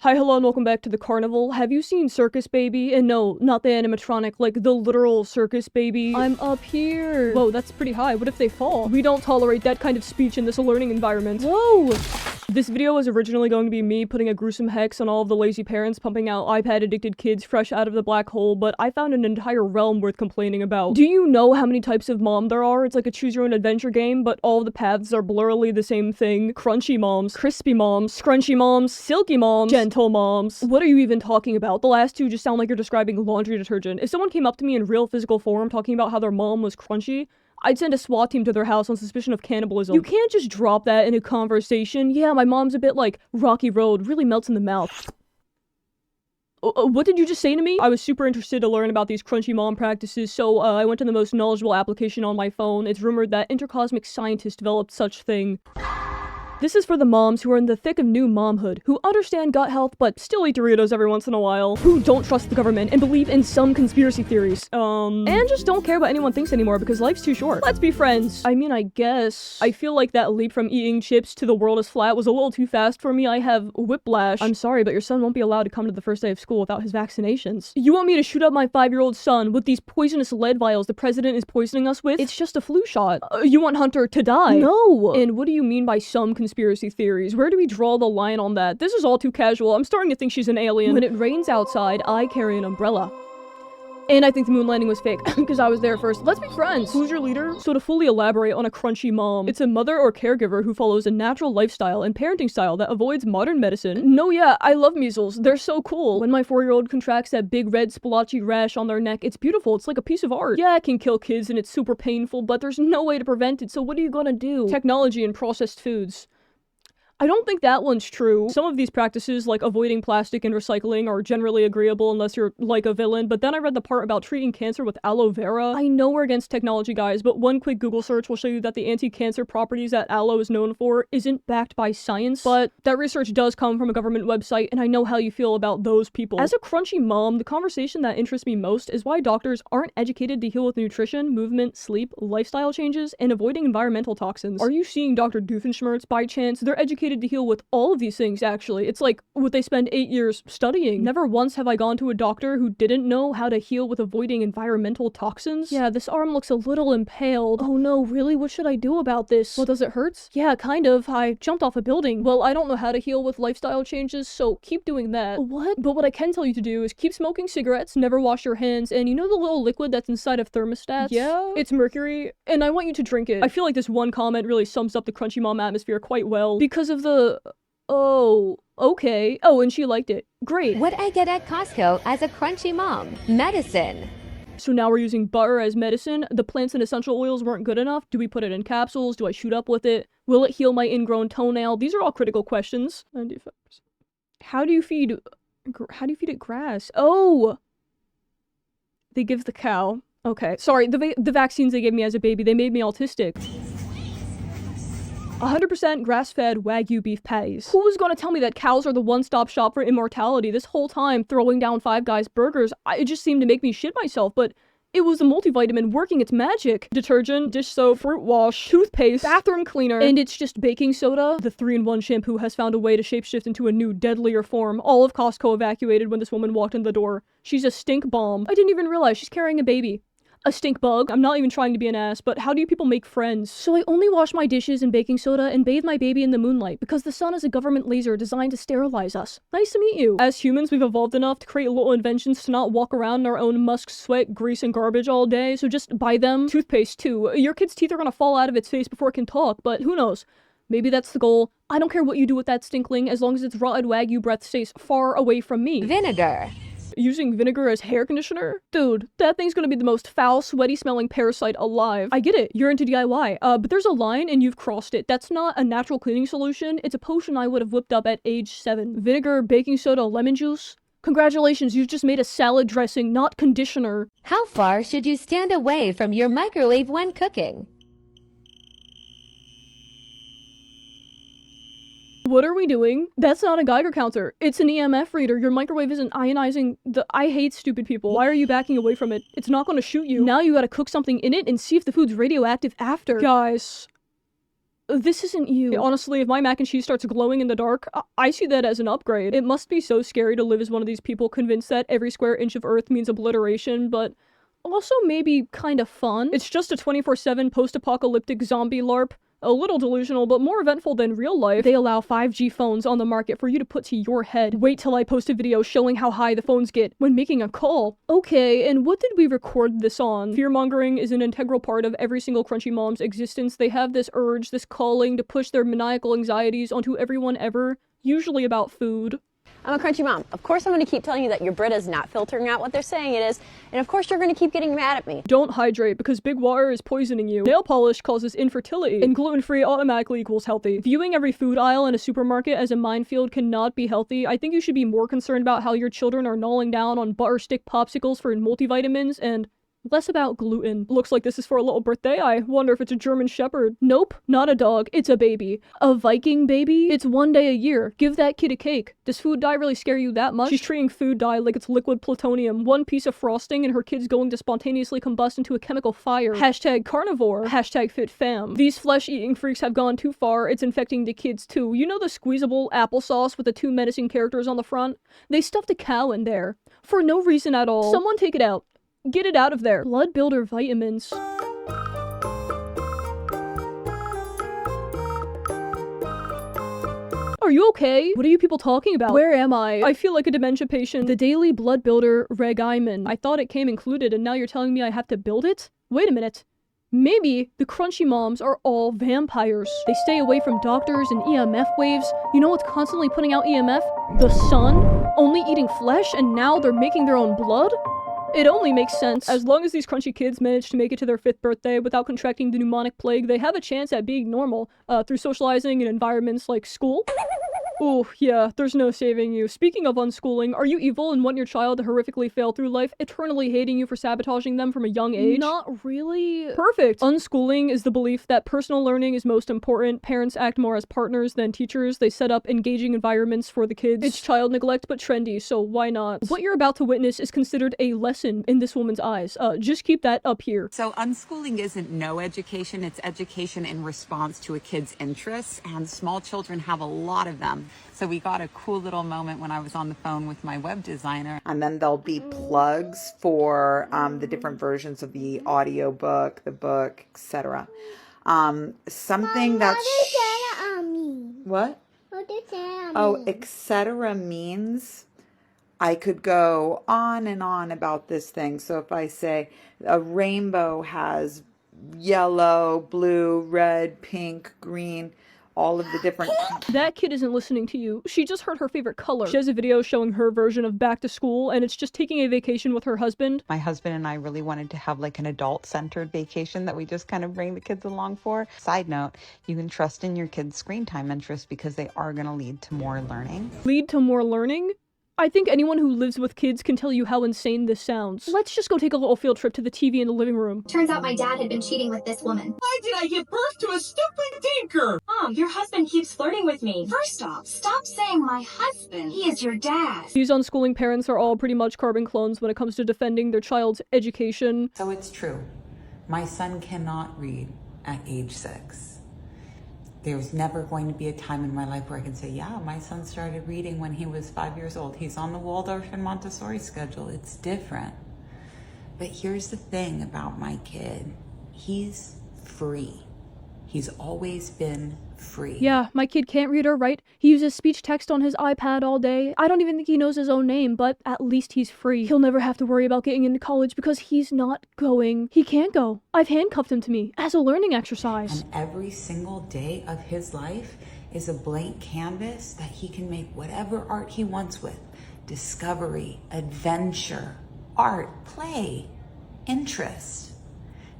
Hi, hello, and welcome back to the carnival. Have you seen Circus Baby? And no, not the animatronic, like the literal Circus Baby. I'm up here. Whoa, that's pretty high. What if they fall? We don't tolerate that kind of speech in this learning environment. Whoa! This video was originally going to be me putting a gruesome hex on all of the lazy parents pumping out iPad-addicted kids fresh out of the black hole, but I found an entire realm worth complaining about. Do you know how many types of mom there are? It's like a choose-your-own-adventure game, but all of the paths are blurrily the same thing. Crunchy moms, crispy moms, scrunchy moms, silky moms, gentle moms. What are you even talking about? The last two just sound like you're describing laundry detergent. If someone came up to me in real physical form talking about how their mom was crunchy, I'd send a SWAT team to their house on suspicion of cannibalism. You can't just drop that in a conversation. Yeah, my mom's a bit like Rocky Road, really melts in the mouth. What did you just say to me? I was super interested to learn about these crunchy mom practices, so I went to the most knowledgeable application on my phone. It's rumored that intercosmic scientists developed such thing. This is for the moms who are in the thick of new momhood, who understand gut health but still eat Doritos every once in a while, who don't trust the government and believe in some conspiracy theories, and just don't care what anyone thinks anymore because life's too short. Let's be friends. I mean, I guess. I feel like that leap from eating chips to the world is flat was a little too fast for me. I have whiplash. I'm sorry, but your son won't be allowed to come to the first day of school without his vaccinations. You want me to shoot up my 5-year-old son with these poisonous lead vials the president is poisoning us with? It's just a flu shot. You want Hunter to die? No! And what do you mean by some conspiracy theories? Where do we draw the line on that? This is all too casual. I'm starting to think she's an alien. When it rains outside, I carry an umbrella. And I think the moon landing was fake, because I was there first. Let's be friends! Who's your leader? So to fully elaborate on a crunchy mom, it's a mother or caregiver who follows a natural lifestyle and parenting style that avoids modern medicine. No, yeah, I love measles. They're so cool. When my 4-year-old contracts that big red splotchy rash on their neck, it's beautiful. It's like a piece of art. Yeah, it can kill kids and it's super painful, but there's no way to prevent it, so what are you gonna do? Technology and processed foods. I don't think that one's true. Some of these practices, like avoiding plastic and recycling, are generally agreeable unless you're like a villain, but then I read the part about treating cancer with aloe vera. I know we're against technology, guys, but one quick Google search will show you that the anti-cancer properties that aloe is known for isn't backed by science, but that research does come from a government website, and I know how you feel about those people. As a crunchy mom, the conversation that interests me most is why doctors aren't educated to heal with nutrition, movement, sleep, lifestyle changes, and avoiding environmental toxins. Are you seeing Dr. Doofenshmirtz by chance? They're educated to heal with all of these things, actually. It's like what they spend 8 years studying. Never once have I gone to a doctor who didn't know how to heal with avoiding environmental toxins. Yeah, this arm looks a little impaled. Oh no, really? What should I do about this? Well, does it hurt? Yeah, kind of. I jumped off a building. Well, I don't know how to heal with lifestyle changes, so keep doing that. What? But what I can tell you to do is keep smoking cigarettes, never wash your hands, and you know the little liquid that's inside of thermostats? Yeah? It's mercury, and I want you to drink it. I feel like this one comment really sums up the crunchy mom atmosphere quite well. Because of the oh, okay. Oh, and she liked it. Great. What I get at Costco as a crunchy mom. Medicine. So now we're using butter as medicine. The plants and essential oils weren't good enough. Do we put it in capsules? Do I shoot up with it? Will it heal my ingrown toenail? These are all critical questions. 95%. How do you feed it grass? Oh! They give the cow. Okay. Sorry, the vaccines they gave me as a baby, they made me autistic. 100% grass-fed Wagyu beef patties. Who was gonna tell me that cows are the one-stop shop for immortality? This whole time throwing down Five Guys burgers, it just seemed to make me shit myself, but it was a multivitamin working its magic. Detergent, dish soap, fruit wash, toothpaste, bathroom cleaner, and it's just baking soda. The 3-in-1 shampoo has found a way to shapeshift into a new, deadlier form. All of Costco evacuated when this woman walked in the door. She's a stink bomb. I didn't even realize she's carrying a baby. A stink bug. I'm not even trying to be an ass, but how do you people make friends? So I only wash my dishes in baking soda and bathe my baby in the moonlight because the sun is a government laser designed to sterilize us. Nice to meet you. As humans, we've evolved enough to create little inventions to not walk around in our own musk, sweat, grease, and garbage all day, so just buy them. Toothpaste, too. Your kid's teeth are gonna fall out of its face before it can talk, but who knows? Maybe that's the goal. I don't care what you do with that stinkling as long as its rotted Wagyu breath stays far away from me. Vinegar. Using vinegar as hair conditioner? Dude, that thing's gonna be the most foul, sweaty-smelling parasite alive. I get it, you're into DIY, but there's a line and you've crossed it. That's not a natural cleaning solution, it's a potion I would have whipped up at age 7. Vinegar, baking soda, lemon juice? Congratulations, you've just made a salad dressing, not conditioner. How far should you stand away from your microwave when cooking? What are we doing? That's not a Geiger counter. It's an EMF reader. Your microwave isn't ionizing the- I hate stupid people. Why are you backing away from it? It's not gonna shoot you. Now you gotta cook something in it and see if the food's radioactive after. Guys. This isn't you. Honestly, if my mac and cheese starts glowing in the dark, I see that as an upgrade. It must be so scary to live as one of these people convinced that every square inch of Earth means obliteration, but also maybe kind of fun. It's just a 24/7 post-apocalyptic zombie LARP. A little delusional, but more eventful than real life. They allow 5G phones on the market for you to put to your head. Wait till I post a video showing how high the phones get when making a call. Okay, and what did we record this on? Fear-mongering is an integral part of every single Crunchy Mom's existence. They have this urge, this calling to push their maniacal anxieties onto everyone ever, usually about food. I'm a Crunchy Mom. Of course I'm going to keep telling you that your Brita's not filtering out what they're saying it is, and of course you're going to keep getting mad at me. Don't hydrate because big water is poisoning you. Nail polish causes infertility, and gluten-free automatically equals healthy. Viewing every food aisle in a supermarket as a minefield cannot be healthy. I think you should be more concerned about how your children are gnawing down on butter stick popsicles for multivitamins and less about gluten. Looks like this is for a little birthday. I wonder if it's a German Shepherd. Nope, not a dog. It's a baby. A Viking baby? It's 1 day a year. Give that kid a cake. Does food dye really scare you that much? She's treating food dye like it's liquid plutonium. One piece of frosting and her kid's going to spontaneously combust into a chemical fire. Hashtag carnivore. Hashtag fit fam. These flesh-eating freaks have gone too far. It's infecting the kids too. You know the squeezable applesauce with the 2 menacing characters on the front? They stuffed a cow in there. For no reason at all. Someone take it out. Get it out of there. Blood builder vitamins. Are you okay? What are you people talking about? Where am I? I feel like a dementia patient. The daily blood builder regimen. I thought it came included and now you're telling me I have to build it? Wait a minute. Maybe the Crunchy Moms are all vampires. They stay away from doctors and EMF waves. You know what's constantly putting out EMF? The sun? Only eating flesh and now they're making their own blood? It only makes sense. As long as these crunchy kids manage to make it to their 5th birthday without contracting the pneumonic plague, they have a chance at being normal, through socializing in environments like school. Ooh, yeah, there's no saving you. Speaking of unschooling, are you evil and want your child to horrifically fail through life, eternally hating you for sabotaging them from a young age? Not really. Perfect. Unschooling is the belief that personal learning is most important. Parents act more as partners than teachers. They set up engaging environments for the kids. It's child neglect, but trendy, so why not? What you're about to witness is considered a lesson in this woman's eyes. Just keep that up here. So unschooling isn't no education, it's education in response to a kid's interests, and small children have a lot of them. So we got a cool little moment when I was on the phone with my web designer. And then there'll be plugs for the different versions of the audiobook, the book, etc. Something that's... What mean? What? What does that mean? Oh, etc. means I could go on and on about this thing. So if I say a rainbow has yellow, blue, red, pink, green, all of the different... That kid isn't listening to you. She just heard her favorite color. She has a video showing her version of back to school, and it's just taking a vacation with her husband. My husband and I really wanted to have like an adult-centered vacation that we just kind of bring the kids along for. Side note, you can trust in your kids' screen time interests because they are going to lead to more learning. Lead to more learning? I think anyone who lives with kids can tell you how insane this sounds. Let's just go take a little field trip to the TV in the living room. Turns out my dad had been cheating with this woman. Why did I give birth to a stupid tinker? Mom, your husband keeps flirting with me. First off, stop saying my husband. He is your dad. These unschooling parents are all pretty much carbon clones when it comes to defending their child's education. So it's true. My son cannot read at age 6. There's never going to be a time in my life where I can say, yeah, my son started reading when he was 5 years old. He's on the Waldorf and Montessori schedule. It's different. But here's the thing about my kid. He's free. He's always been free. Yeah, my kid can't read or write. He uses speech text on his iPad all day. I don't even think he knows his own name, but at least he's free. He'll never have to worry about getting into college because he's not going. He can't go. I've handcuffed him to me as a learning exercise. And every single day of his life is a blank canvas that he can make whatever art he wants with. Discovery, adventure, art, play, interest.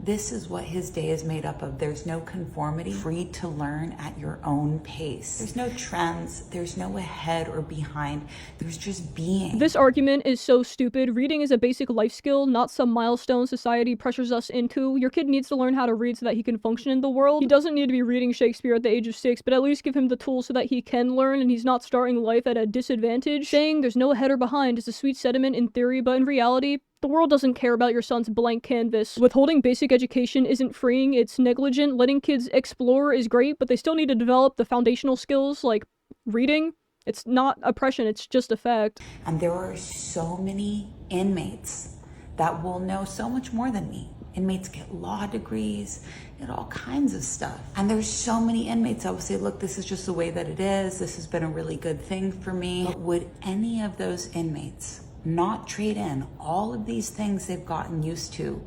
This is what his day is made up of. There's no conformity, free to learn at your own pace. There's no trends, there's no ahead or behind, there's just being. This argument is so stupid. Reading is a basic life skill, not some milestone society pressures us into. Your kid needs to learn how to read so that he can function in the world. He doesn't need to be reading Shakespeare at the age of 6, but at least give him the tools so that he can learn and he's not starting life at a disadvantage. Saying there's no ahead or behind is a sweet sentiment in theory, but in reality, The world doesn't care about your son's blank canvas. Withholding basic education isn't freeing, it's negligent. Letting kids explore is great, but they still need to develop the foundational skills like reading. It's not oppression, it's just a fact. And there are so many inmates that will know so much more than me. Inmates get law degrees, get all kinds of stuff. And there's so many inmates that will say, look, this is just the way that it is. This has been a really good thing for me. But would any of those inmates not trade in all of these things they've gotten used to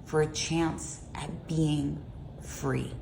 for a chance at being free?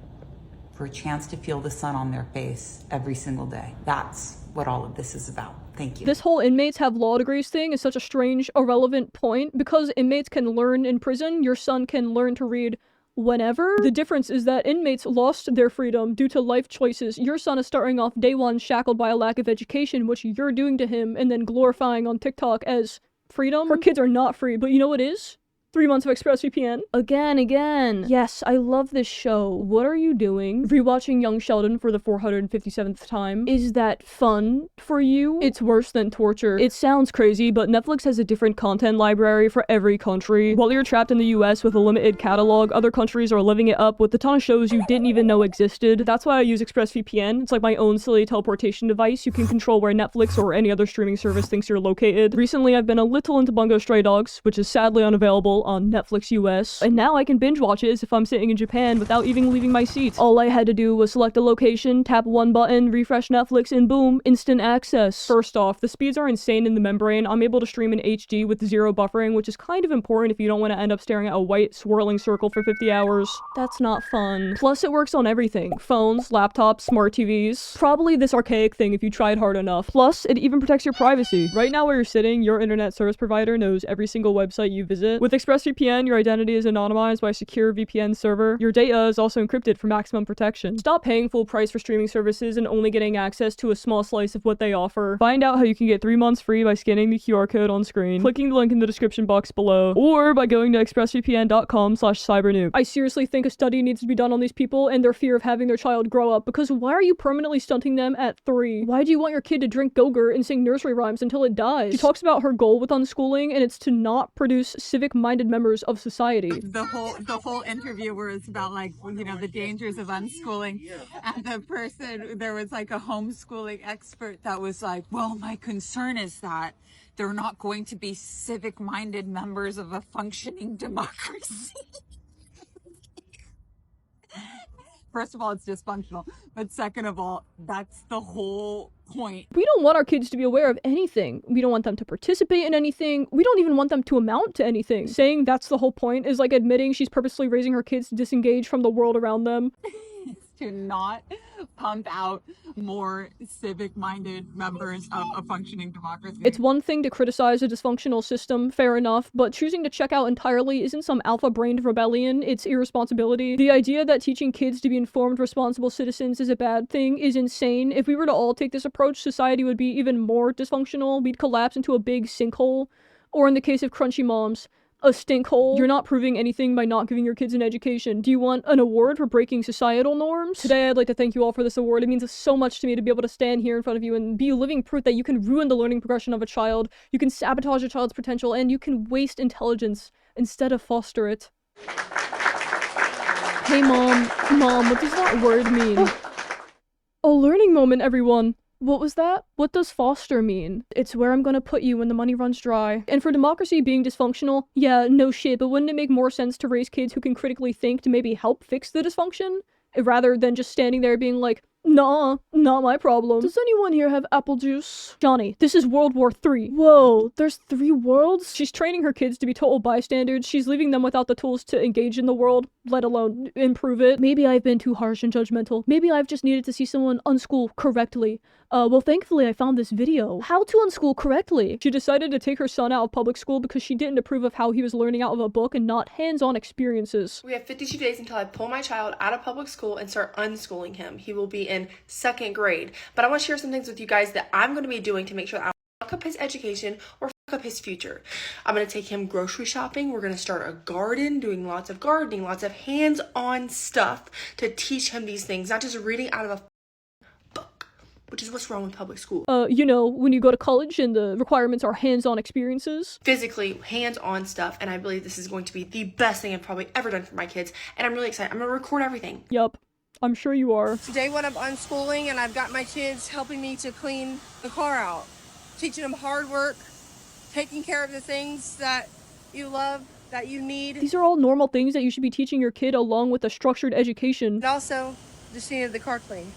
For a chance to feel the sun on their face every single day? That's what all of this is about. Thank you. This whole inmates have law degrees thing is such a strange, irrelevant point. Because inmates can learn in prison, your son can learn to read whenever. The difference is that inmates lost their freedom due to life choices. Your son is starting off day one shackled by a lack of education, which you're doing to him and then glorifying on TikTok as freedom. Her kids are not free, but you know what is? 3 months of ExpressVPN. Again. Yes, I love this show. What are you doing? Rewatching Young Sheldon for the 457th time. Is that fun for you? It's worse than torture. It sounds crazy, but Netflix has a different content library for every country. While you're trapped in the US with a limited catalog, other countries are living it up with a ton of shows you didn't even know existed. That's why I use ExpressVPN. It's like my own silly teleportation device. You can control where Netflix or any other streaming service thinks you're located. Recently, I've been a little into Bungo Stray Dogs, which is sadly unavailable on Netflix US, and now I can binge watch it as if I'm sitting in Japan without even leaving my seat. All I had to do was select a location, tap one button, refresh Netflix, and boom, instant access. First off, the speeds are insane in the membrane. I'm able to stream in HD with zero buffering, which is kind of important if you don't want to end up staring at a white swirling circle for 50 hours. That's not fun. Plus, it works on everything. Phones, laptops, smart TVs. Probably this archaic thing if you tried hard enough. Plus, it even protects your privacy. Right now where you're sitting, your internet service provider knows every single website you visit. With ExpressVPN, your identity is anonymized by a secure VPN server. Your data is also encrypted for maximum protection. Stop paying full price for streaming services and only getting access to a small slice of what they offer. Find out how you can get 3 months free by scanning the QR code on screen, clicking the link in the description box below, or by going to expressvpn.com/cybernoob. I seriously think a study needs to be done on these people and their fear of having their child grow up, because why are you permanently stunting them at 3? Why do you want your kid to drink Go-Gurt and sing nursery rhymes until it dies? She talks about her goal with unschooling, and it's to not produce civic-minded members of society. The whole interview where it's about, like, you know, the dangers of unschooling, and the person, there was like a homeschooling expert that was like, well, my concern is that they're not going to be civic-minded members of a functioning democracy. First of all, it's dysfunctional, but second of all, that's the whole point. We don't want our kids to be aware of anything. We don't want them to participate in anything. We don't even want them to amount to anything. Saying that's the whole point is like admitting she's purposely raising her kids to disengage from the world around them. To not pump out more civic-minded members of a functioning democracy. It's one thing to criticize a dysfunctional system, fair enough, but choosing to check out entirely isn't some alpha-brained rebellion, it's irresponsibility. The idea that teaching kids to be informed, responsible citizens is a bad thing is insane. If we were to all take this approach, society would be even more dysfunctional. We'd collapse into a big sinkhole, or in the case of crunchy moms, a stinkhole. You're not proving anything by not giving your kids an education. Do you want an award for breaking societal norms? Today, I'd like to thank you all for this award. It means so much to me to be able to stand here in front of you and be living proof that you can ruin the learning progression of a child, you can sabotage a child's potential, and you can waste intelligence instead of foster it. Hey Mom, what does that word mean? A learning moment, everyone. What was that? What does foster mean? It's where I'm gonna put you when the money runs dry. And for democracy being dysfunctional, yeah, no shit, but wouldn't it make more sense to raise kids who can critically think to maybe help fix the dysfunction? Rather than just standing there being like, nah, not my problem. Does anyone here have apple juice? Johnny, this is World War III. Whoa, there's 3 worlds? She's training her kids to be total bystanders. She's leaving them without the tools to engage in the world, let alone improve it. Maybe I've been too harsh and judgmental. Maybe I've just needed to see someone unschool correctly. Well, thankfully I found this video. How to unschool correctly. She decided to take her son out of public school because she didn't approve of how he was learning out of a book and not hands-on experiences. We have 52 days until I pull my child out of public school and start unschooling him. He will be in 2nd grade. But I want to share some things with you guys that I'm going to be doing to make sure that I don't fuck up his education or fuck up his future. I'm going to take him grocery shopping. We're going to start a garden, doing lots of gardening, lots of hands-on stuff to teach him these things, not just reading out of a book. which is what's wrong with public school. You know, when you go to college and the requirements are hands-on experiences. Physically, hands-on stuff, and I believe this is going to be the best thing I've probably ever done for my kids, and I'm really excited. I'm gonna record everything. Yup. I'm sure you are. Day one of unschooling, and I've got my kids helping me to clean the car out, teaching them hard work, taking care of the things that you love, that you need. These are all normal things that you should be teaching your kid along with a structured education. And also, just needed the car clean.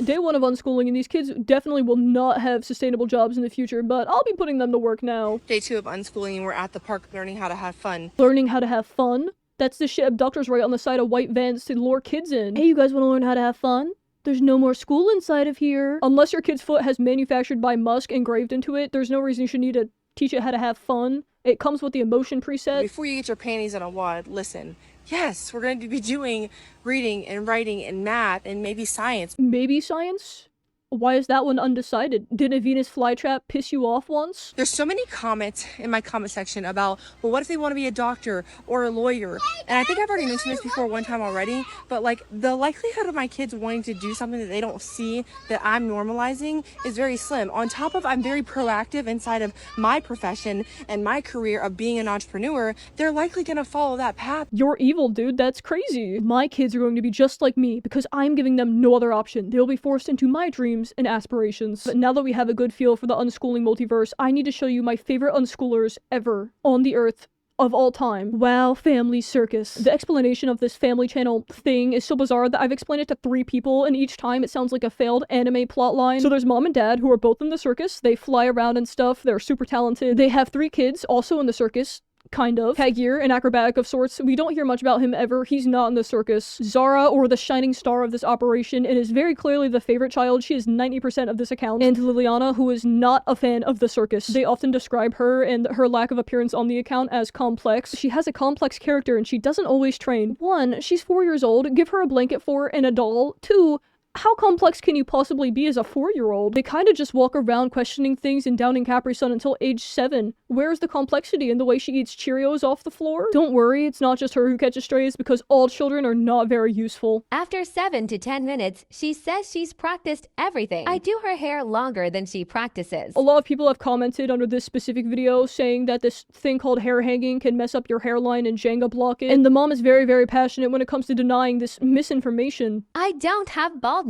Day one of unschooling, and these kids definitely will not have sustainable jobs in the future, but I'll be putting them to work now. Day two of unschooling, and we're at the park learning how to have fun. Learning how to have fun? That's the shit abductors write on the side of white vans to lure kids in. Hey, you guys want to learn how to have fun? There's no more school inside of here. Unless your kid's foot has manufactured by Musk engraved into it, there's no reason you should need to teach it how to have fun. It comes with the emotion preset. Before you get your panties in a wad, listen. Yes, we're going to be doing reading and writing and math and maybe science. Maybe science? Why is that one undecided? Did a Venus flytrap piss you off once? There's so many comments in my comment section about, well, what if they want to be a doctor or a lawyer? And I think I've already mentioned this before one time already, but like the likelihood of my kids wanting to do something that they don't see that I'm normalizing is very slim. On top of I'm very proactive inside of my profession and my career of being an entrepreneur, they're likely going to follow that path. You're evil, dude. That's crazy. My kids are going to be just like me because I'm giving them no other option. They'll be forced into my dreams and aspirations. But now that we have a good feel for the unschooling multiverse, I need to show you my favorite unschoolers ever on the earth of all time. Wow, family circus. The explanation of this family channel thing is so bizarre that I've explained it to 3 people, and each time it sounds like a failed anime plotline. So there's mom and dad who are both in the circus. They fly around and stuff. They're super talented. They have 3 kids also in the circus. Kind of. Kagir, an acrobatic of sorts. We don't hear much about him ever. He's not in the circus. Zara, or the shining star of this operation, and is very clearly the favorite child. She is 90% of this account. And Liliana, who is not a fan of the circus. They often describe her and her lack of appearance on the account as complex. She has a complex character and she doesn't always train. 1, she's 4 years old. Give her a blanket for and a doll. 2, how complex can you possibly be as a 4-year-old? They kind of just walk around questioning things and downing Capri Sun until age 7. Where's the complexity in the way she eats Cheerios off the floor? Don't worry, it's not just her who catches strays because all children are not very useful. After 7 to 10 minutes, she says she's practiced everything. I do her hair longer than she practices. A lot of people have commented under this specific video saying that this thing called hair hanging can mess up your hairline and Jenga block it. And the mom is very, very passionate when it comes to denying this misinformation. I don't have baldness.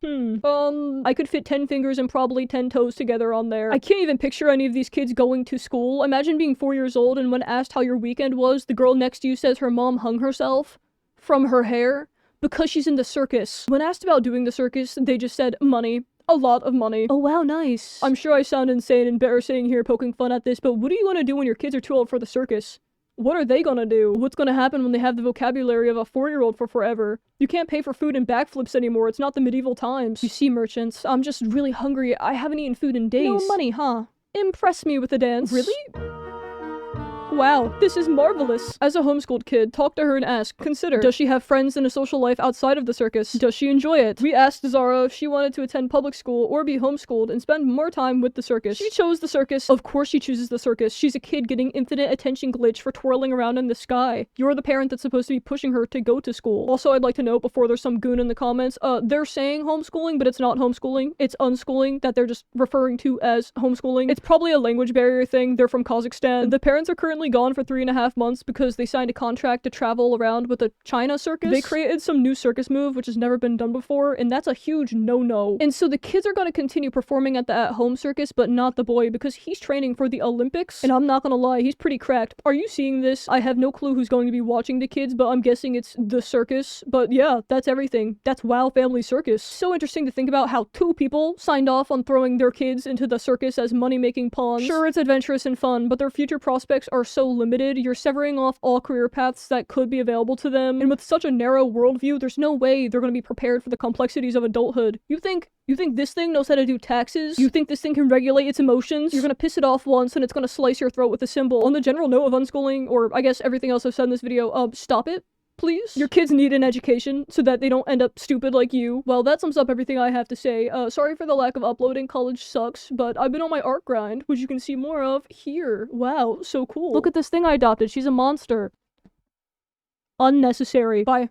I could fit 10 fingers and probably 10 toes together on there. I can't even picture any of these kids going to school. Imagine being 4 years old and when asked how your weekend was, the girl next to you says her mom hung herself from her hair because she's in the circus. When asked about doing the circus, they just said money. A lot of money. Oh wow, nice. I'm sure I sound insane and embarrassing here poking fun at this, but what do you want to do when your kids are too old for the circus? What are they gonna do? What's gonna happen when they have the vocabulary of a 4-year-old for forever? You can't pay for food and backflips anymore. It's not the medieval times. You see, merchants, I'm just really hungry. I haven't eaten food in days. No money, huh? Impress me with a dance. Really? Wow, this is marvelous. As a homeschooled kid, talk to her and ask, consider, does she have friends and a social life outside of the circus? Does she enjoy it? We asked Zara if she wanted to attend public school or be homeschooled and spend more time with the circus. She chose the circus. Of course she chooses the circus. She's a kid getting infinite attention glitch for twirling around in the sky. You're the parent that's supposed to be pushing her to go to school. Also, I'd like to note before there's some goon in the comments, they're saying homeschooling, but it's not homeschooling. It's unschooling that they're just referring to as homeschooling. It's probably a language barrier thing. They're from Kazakhstan. The parents are currently gone for 3.5 months because they signed a contract to travel around with a China circus. They created some new circus move which has never been done before, and that's a huge no-no. And so the kids are going to continue performing at the at-home circus, but not the boy because he's training for the Olympics. And I'm not gonna lie, he's pretty cracked. Are you seeing this? I have no clue who's going to be watching the kids, but I'm guessing it's the circus. But yeah, that's everything. That's Wow Family Circus. So interesting to think about how 2 people signed off on throwing their kids into the circus as money-making pawns. Sure, it's adventurous and fun, but their future prospects are so limited. You're severing off all career paths that could be available to them, and with such a narrow worldview, there's no way they're going to be prepared for the complexities of adulthood. You think this thing knows how to do taxes? You think this thing can regulate its emotions? You're gonna piss it off once and it's gonna slice your throat with a symbol. On the general note of unschooling, or I guess everything else I've said in this video, stop it. Please? Your kids need an education so that they don't end up stupid like you. Well, that sums up everything I have to say. Sorry for the lack of uploading. College sucks, but I've been on my art grind, which you can see more of here. Wow, so cool. Look at this thing I adopted. She's a monster. Unnecessary. Bye.